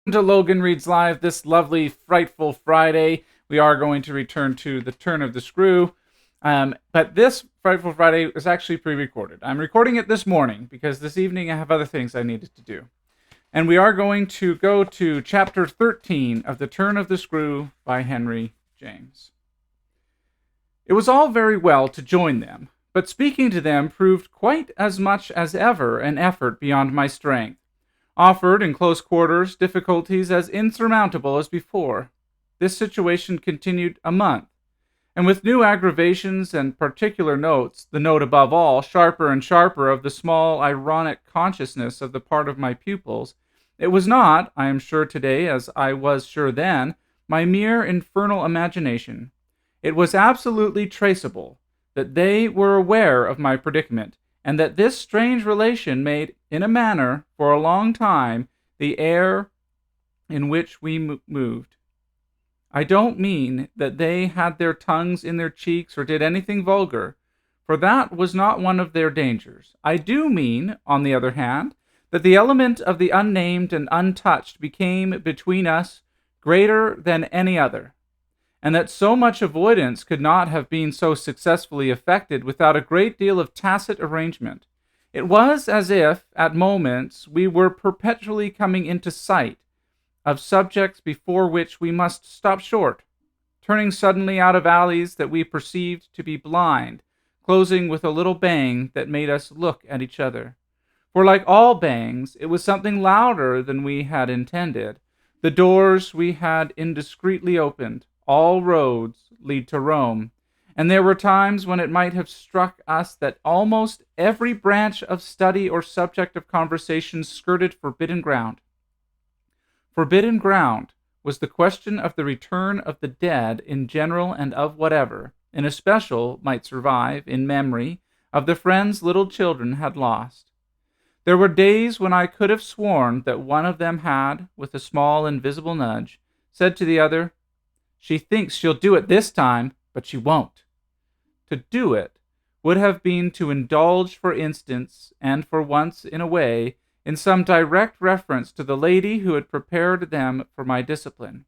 To Logan Reads Live this lovely, frightful Friday. We are going to return to the turn of the screw. But this Frightful Friday is actually pre recorded. I'm recording it this morning because this evening I have other things I needed to do. And we are going to go to chapter 13 of The Turn of the Screw by Henry James. It was all very well to join them, but speaking to them proved quite as much as ever an effort beyond my strength. Offered in close quarters difficulties as insurmountable as before. This situation continued a month, and with new aggravations and particular notes, the note above all, sharper and sharper, of the small ironic consciousness of the part of my pupils, it was not, I am sure today, as I was sure then, my mere infernal imagination. It was absolutely traceable that they were aware of my predicament, and that this strange relation made, in a manner, for a long time, the air in which we moved. I don't mean that they had their tongues in their cheeks or did anything vulgar, for that was not one of their dangers. I do mean, on the other hand, that the element of the unnamed and untouched became between us greater than any other, and that so much avoidance could not have been so successfully effected without a great deal of tacit arrangement. It was as if, at moments, we were perpetually coming into sight of subjects before which we must stop short, turning suddenly out of alleys that we perceived to be blind, closing with a little bang that made us look at each other. For like all bangs, it was something louder than we had intended. The doors we had indiscreetly opened. All roads lead to Rome, and there were times when it might have struck us that almost every branch of study or subject of conversation skirted forbidden ground. Forbidden ground was the question of the return of the dead in general and of whatever, in especial, might survive in memory of the friends little children had lost. There were days when I could have sworn that one of them had, with a small invisible nudge, said to the other, "She thinks she'll do it this time, but she won't." To do it would have been to indulge, for instance, and for once in a way, in some direct reference to the lady who had prepared them for my discipline.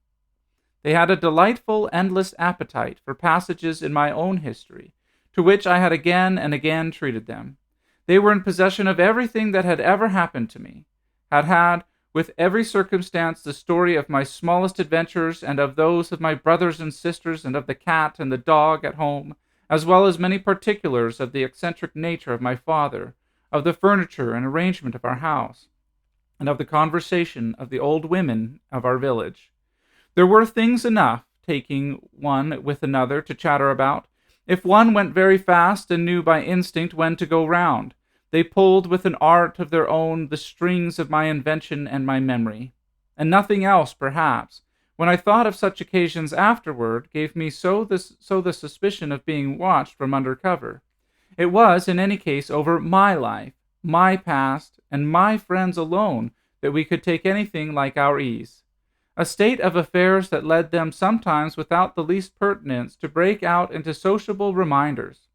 They had a delightful, endless appetite for passages in my own history, to which I had again and again treated them. They were in possession of everything that had ever happened to me, had with every circumstance the story of my smallest adventures and of those of my brothers and sisters and of the cat and the dog at home, as well as many particulars of the eccentric nature of my father, of the furniture and arrangement of our house, and of the conversation of the old women of our village. There were things enough, taking one with another, to chatter about. If one went very fast and knew by instinct when to go round, they pulled with an art of their own the strings of my invention and my memory. And nothing else, perhaps, when I thought of such occasions afterward, gave me so the suspicion of being watched from under cover. It was, in any case, over my life, my past, and my friends alone that we could take anything like our ease. A state of affairs that led them sometimes without the least pertinence to break out into sociable reminders.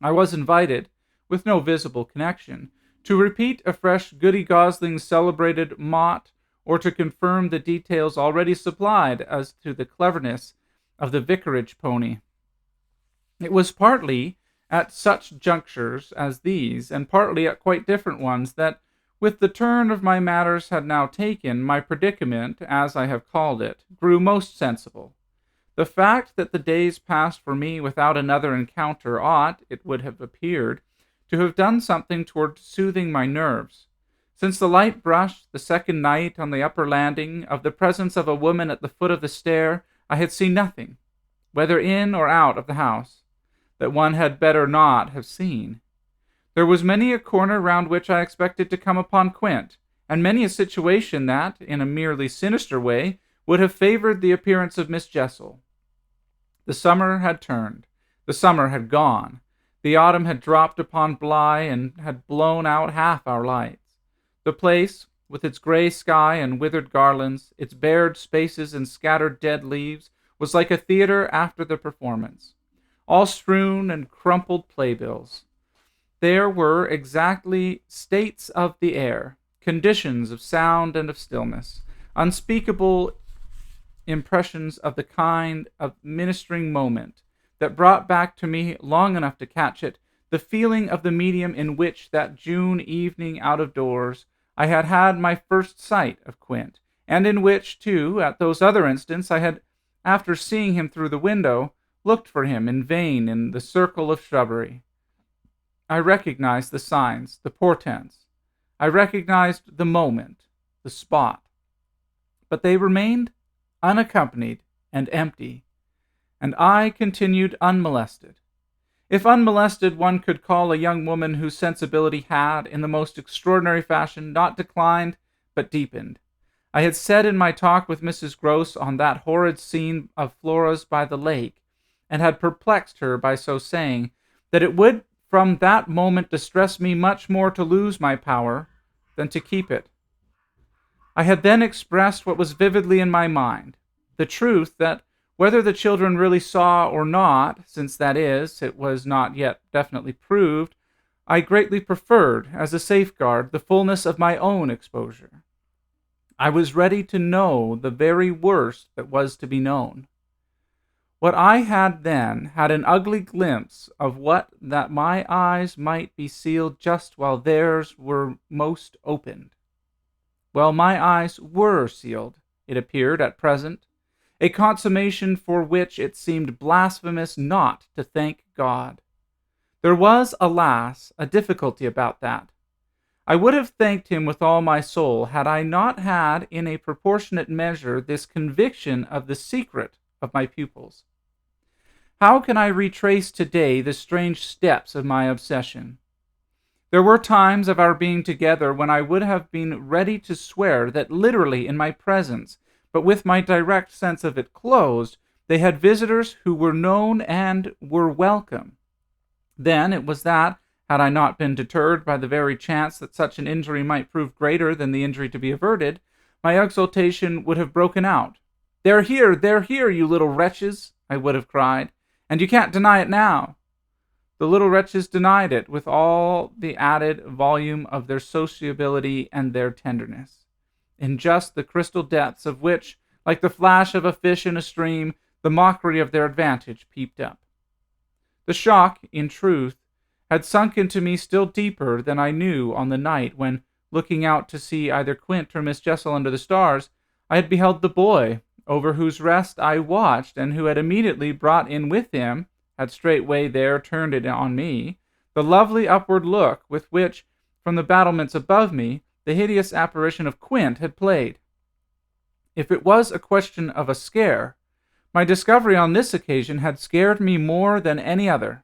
I was invited, with no visible connection, to repeat afresh Goody Gosling's celebrated mot, or to confirm the details already supplied as to the cleverness of the vicarage pony. It was partly at such junctures as these, and partly at quite different ones, that, with the turn of my matters had now taken, my predicament, as I have called it, grew most sensible. The fact that the days passed for me without another encounter ought, it would have appeared, to have done something toward soothing my nerves. Since the light brush, the second night on the upper landing, of the presence of a woman at the foot of the stair, I had seen nothing, whether in or out of the house, that one had better not have seen. There was many a corner round which I expected to come upon Quint, and many a situation that, in a merely sinister way, would have favored the appearance of Miss Jessel. The summer had turned. The summer had gone. The autumn had dropped upon Bly and had blown out half our lights. The place, with its gray sky and withered garlands, its bared spaces and scattered dead leaves, was like a theater after the performance, all strewn and crumpled playbills. There were exactly states of the air, conditions of sound and of stillness, unspeakable impressions of the kind of ministering moment that brought back to me long enough to catch it, the feeling of the medium in which that June evening out of doors I had had my first sight of Quint, and in which, too, at those other instants I had, after seeing him through the window, looked for him in vain in the circle of shrubbery. I recognized the signs, the portents. I recognized the moment, the spot. But they remained unaccompanied and empty, and I continued unmolested. If unmolested one could call a young woman whose sensibility had, in the most extraordinary fashion, not declined, but deepened. I had said in my talk with Mrs. Gross on that horrid scene of Flora's by the lake, and had perplexed her by so saying, that it would from that moment distress me much more to lose my power than to keep it. I had then expressed what was vividly in my mind, the truth that whether the children really saw or not, since that is, it was not yet definitely proved, I greatly preferred, as a safeguard, the fullness of my own exposure. I was ready to know the very worst that was to be known. What I had then had an ugly glimpse of what that my eyes might be sealed just while theirs were most opened. Well, my eyes were sealed, it appeared at present, a consummation for which it seemed blasphemous not to thank God. There was, alas, a difficulty about that. I would have thanked him with all my soul had I not had in a proportionate measure this conviction of the secret of my pupils. How can I retrace today the strange steps of my obsession? There were times of our being together when I would have been ready to swear that literally in my presence, but with my direct sense of it closed, they had visitors who were known and were welcome. Then it was that, had I not been deterred by the very chance that such an injury might prove greater than the injury to be averted, my exultation would have broken out. They're here, you little wretches, I would have cried, and you can't deny it now. The little wretches denied it with all the added volume of their sociability and their tenderness, in just the crystal depths of which, like the flash of a fish in a stream, the mockery of their advantage peeped up. The shock, in truth, had sunk into me still deeper than I knew on the night when, looking out to see either Quint or Miss Jessel under the stars, I had beheld the boy, over whose rest I watched, and who had immediately brought in with him, had straightway there turned it on me, the lovely upward look with which, from the battlements above me, the hideous apparition of Quint had played. If it was a question of a scare, my discovery on this occasion had scared me more than any other,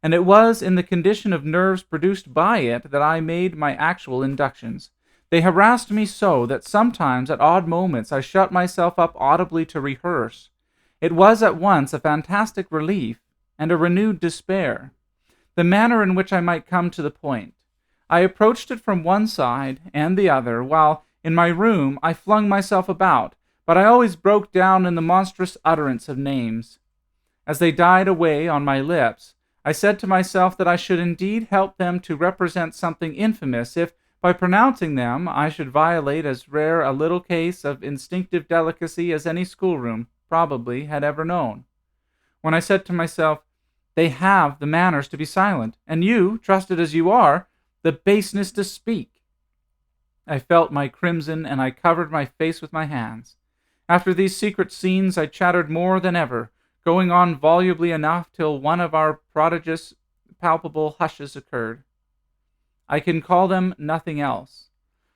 and it was in the condition of nerves produced by it that I made my actual inductions. They harassed me so that sometimes at odd moments I shut myself up audibly to rehearse. It was at once a fantastic relief and a renewed despair, the manner in which I might come to the point. I approached it from one side and the other, while in my room I flung myself about, but I always broke down in the monstrous utterance of names. As they died away on my lips, I said to myself that I should indeed help them to represent something infamous if, by pronouncing them, I should violate as rare a little case of instinctive delicacy as any schoolroom, probably, had ever known. When I said to myself, they have the manners to be silent, and you, trusted as you are, the baseness to speak, I felt my crimson, and I covered my face with my hands. After these secret scenes I chattered more than ever, going on volubly enough till one of our prodigious, palpable hushes occurred. I can call them nothing else.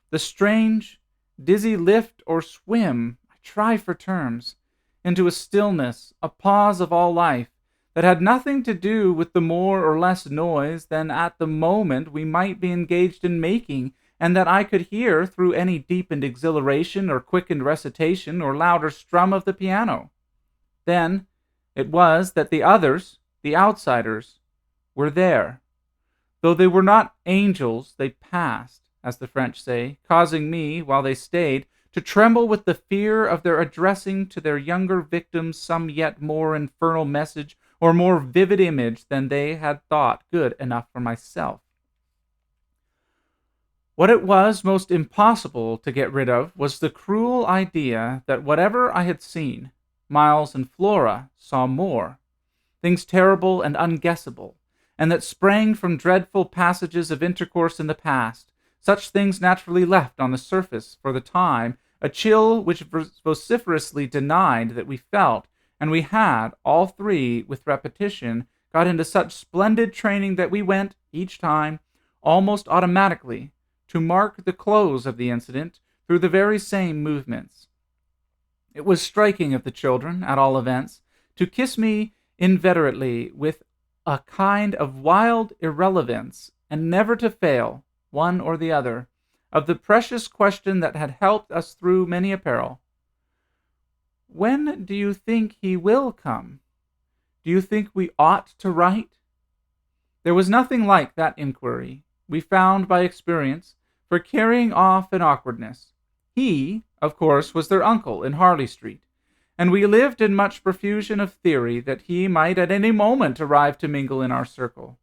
The strange, dizzy lift or swim, I try for terms, into a stillness, a pause of all life, that had nothing to do with the more or less noise than at the moment we might be engaged in making, and that I could hear through any deepened exhilaration or quickened recitation or louder strum of the piano. Then it was that the others, the outsiders, were there. Though they were not angels, they passed, as the French say, causing me, while they stayed, to tremble with the fear of their addressing to their younger victims some yet more infernal message or more vivid image than they had thought good enough for myself. What it was most impossible to get rid of was the cruel idea that whatever I had seen, Miles and Flora saw more, things terrible and unguessable, and that sprang from dreadful passages of intercourse in the past. Such things naturally left on the surface, for the time, a chill which vociferously denied that we felt, and we had, all three, with repetition, got into such splendid training that we went, each time, almost automatically, to mark the close of the incident through the very same movements. It was striking of the children, at all events, to kiss me inveterately with a kind of wild irrelevance, and never to fail, one or the other, of the precious question that had helped us through many a peril. When do you think he will come? Do you think we ought to write? There was nothing like that inquiry, we found by experience, for carrying off an awkwardness. He, of course, was their uncle in Harley Street, and we lived in much profusion of theory that he might at any moment arrive to mingle in our circle.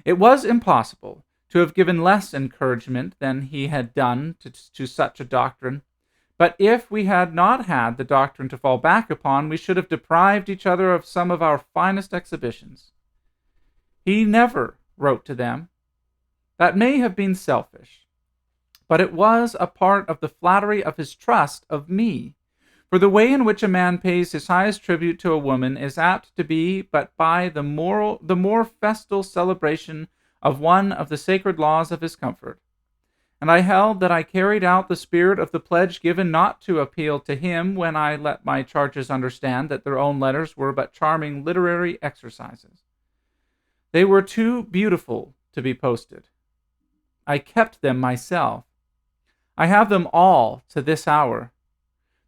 It was impossible to have given less encouragement than he had done to such a doctrine, but if we had not had the doctrine to fall back upon, we should have deprived each other of some of our finest exhibitions. He never wrote to them. That may have been selfish, but it was a part of the flattery of his trust of me, for the way in which a man pays his highest tribute to a woman is apt to be but by the more festal celebration of one of the sacred laws of his comfort. And I held that I carried out the spirit of the pledge given not to appeal to him when I let my charges understand that their own letters were but charming literary exercises. They were too beautiful to be posted. I kept them myself. I have them all to this hour.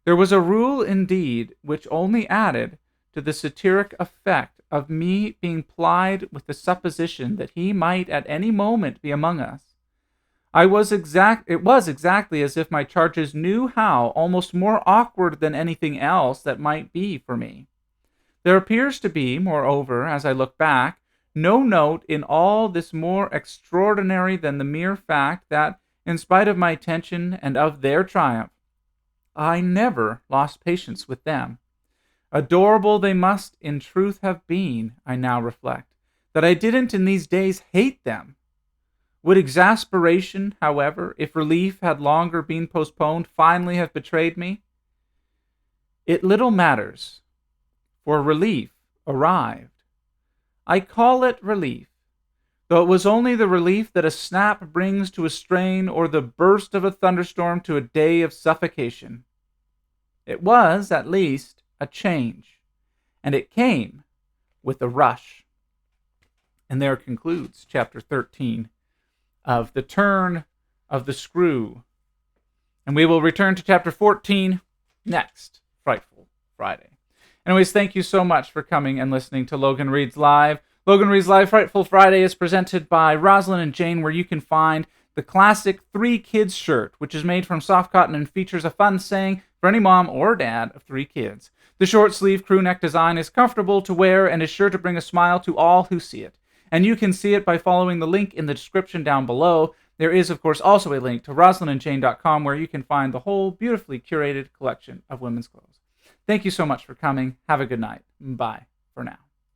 There was a rule, indeed, which only added to the satiric effect of me being plied with the supposition that he might at any moment be among us. It was exactly as if my charges knew how, almost more awkward than anything else that might be for me. There appears to be, moreover, as I look back, no note in all this more extraordinary than the mere fact that, in spite of my tension and of their triumph, I never lost patience with them. Adorable they must in truth have been, I now reflect, that I didn't in these days hate them. Would exasperation, however, if relief had longer been postponed, finally have betrayed me? It little matters, for relief arrived. I call it relief, though it was only the relief that a snap brings to a strain or the burst of a thunderstorm to a day of suffocation. It was, at least, a change, and it came with a rush. And there concludes chapter 13 of The Turn of the Screw. And we will return to chapter 14 next Frightful Friday. Anyways, thank you so much for coming and listening to Logan Reads Live. Logan Reads Live Frightful Friday is presented by Rosalind and Jane, where you can find the classic 3 Kids shirt, which is made from soft cotton and features a fun saying for any mom or dad of 3 kids. The short sleeve crew neck design is comfortable to wear and is sure to bring a smile to all who see it. And you can see it by following the link in the description down below. There is, of course, also a link to rosalindandjane.com where you can find the whole beautifully curated collection of women's clothes. Thank you so much for coming. Have a good night. Bye for now.